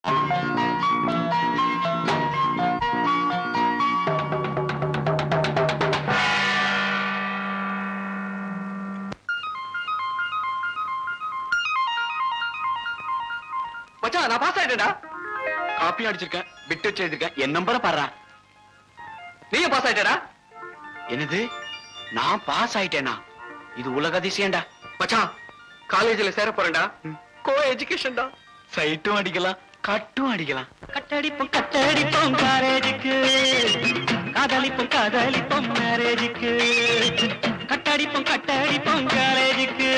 மச்சான் நான் pass ஆயிட்டேன்டா. Copy அடிச்சிருக்கேன், பிட் வச்சு எழுதிருக்கேன். என் நம்பரை பாடுறா. நீங்க பாஸ் ஆயிட்டடா? என்னது நான் பாஸ் ஆயிட்டேனா? இது உலக அதிசயம்டா. மச்சான் காலேஜ்ல சேர போறேன்டா. கோ எஜுகேஷன்டா. சைட்டும் அடிக்கலாம், கட்டும் அடிக்கலாம். கட்டடிப்போம் கட்டடிப்போம் காலேஜுக்கு, காதலிப்போம் காதலிப்போம் மேரேஜுக்கு. கட்டடிப்போம் கட்டடிப்போம் காலேஜுக்கு,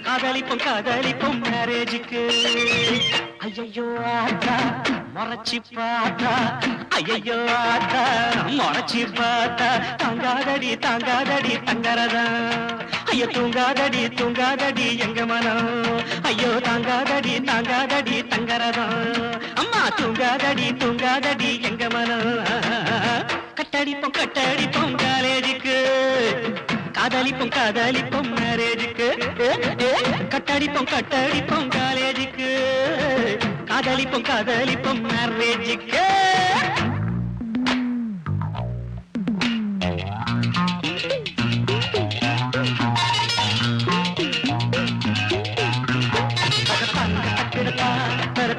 காதலிப்போம் காதலிப்போம் மேரேஜுக்கு. ஐயோ ஆத்தா முறைச்சி பார்த்தா, ஐயோ ஆத்தா முறைச்சி பார்த்தா, தாங்காதடி தாங்காதடி தங்கரதா. ஐயோ தூங்காதடி தூங்காதடி எங்க மனம், ஐயோ தாங்காதடி தாங்காதடி தங்கரதா. அம்மா தூங்காதடி தூங்காதடி எங்க மனம். கட்டடிப்போம் கட்டடிப்போம் காலேஜுக்கு, காதலிப்போம் காதலிப்போம் மேரேஜுக்கு. கட்டடிப்போம் கட்டடிப்போம் காலேஜுக்கு, காதலிப்போம் காதலிப்போம் மேரேஜுக்கு.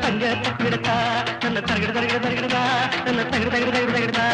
தங்க தக்கிடத்தா நல்ல தரகிட தரகிட தரகிடதா நல்ல தகிட தகிட தகிட தகிடதா.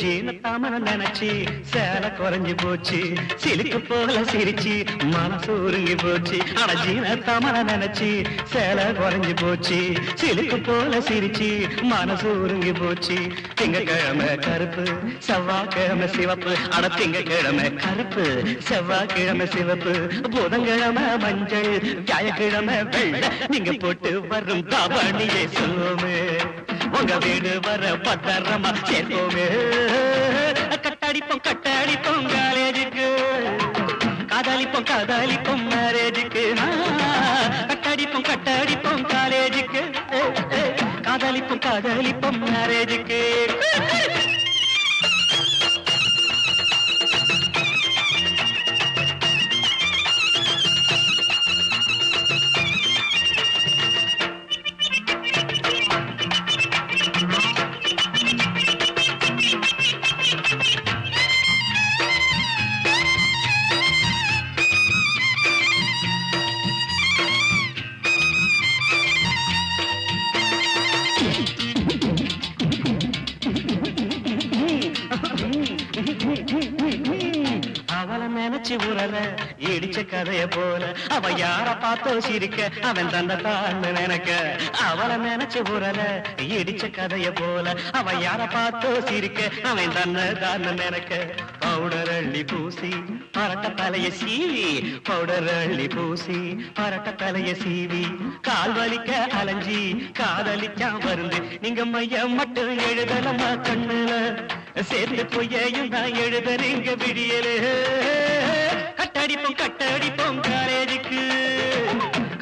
ஜீனத்தாமன நினைச்சு சேலை குறைஞ்சு போச்சு, சிலுக்கு போல சிரிச்சு மனசு உருங்கி போச்சு. ஆனா ஜீனத்தாமன நினைச்சு சேலை குறைஞ்சு போச்சு, சிலுக்கு போல சிரிச்சு மனசு உருங்கி போச்சு. திங்கக்கிழமை கருப்பு செவ்வாய்க்கிழமை சிவப்பு, அட திங்கக்கிழமை கருப்பு செவ்வாய்க்கிழமை சிவப்பு, புதன்கிழமை மஞ்சள் வியாழக்கிழமை வெள்ளை. நீங்க போட்டு வரும் தாவணியை சொல்லுவோமே, உங்க வீடு வர பத்திரமா சேர்ப்போமே. கட்டடிப்போம் கட்டடிப்போம் காலேஜுக்கு, காதலிப்போம் காதலிப்போம் மேரேஜுக்கு. கட்டடிப்போம் கட்டடிப்போம் காலேஜுக்கு, காதலிப்போம் காதலிப்போம் மேரேஜுக்கு. அவளை நினைச்சு உரல இடிச்ச கதைய போல, அவ யார பார்த்தோ சிரிக்க அவன் தன்னை தான் நினைக்க. அவளை நினைச்சு உரல இடிச்ச கதைய போல, அவ யார பார்த்தோ சிரிக்க அவன் தன்னை தான் நினைக்க. பவுடர் அள்ளி பூசி பரட்ட தலைய சீவி, பவுடர் அள்ளி பூசி பரட்ட தலைய சீவி, கால் வலிக்க அலைஞ்சி காதலிச்சா வருந்து. நீங்க மையம் மட்டும் எழுதலமா கண்ணுல, சேர்ந்து பொய்யையும் நான் எழுதுறீங்க விடியலே. கட்டடிப்போம் கட்டடிப்போம் காலேஜுக்கு,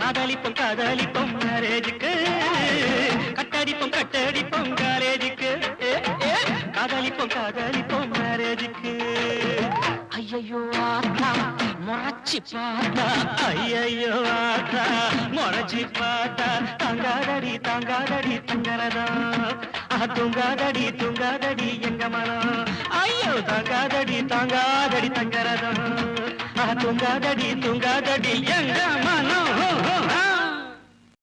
காதலிப்போம் காதலிப்போம் மேரேஜுக்கு. கட்டடிப்போம் கட்டடிப்போம் காலேஜுக்கு, காதலிப்போம் காதலிப்போம் மேரேஜுக்கு. ஐயோ ஆத்தா முறைச்சி பார்த்தா, ஐயோ ஆத்தா முறைச்சி பார்த்தா, தாங்காதடி தாங்காதடி தங்கரதா. தூங்காதடி தூங்காதடி எங்க மனம், ஐயோ தாங்காதடி தாங்காதடி தங்கரதா. தூங்காதடி தூங்காதடி எங்க மனம்.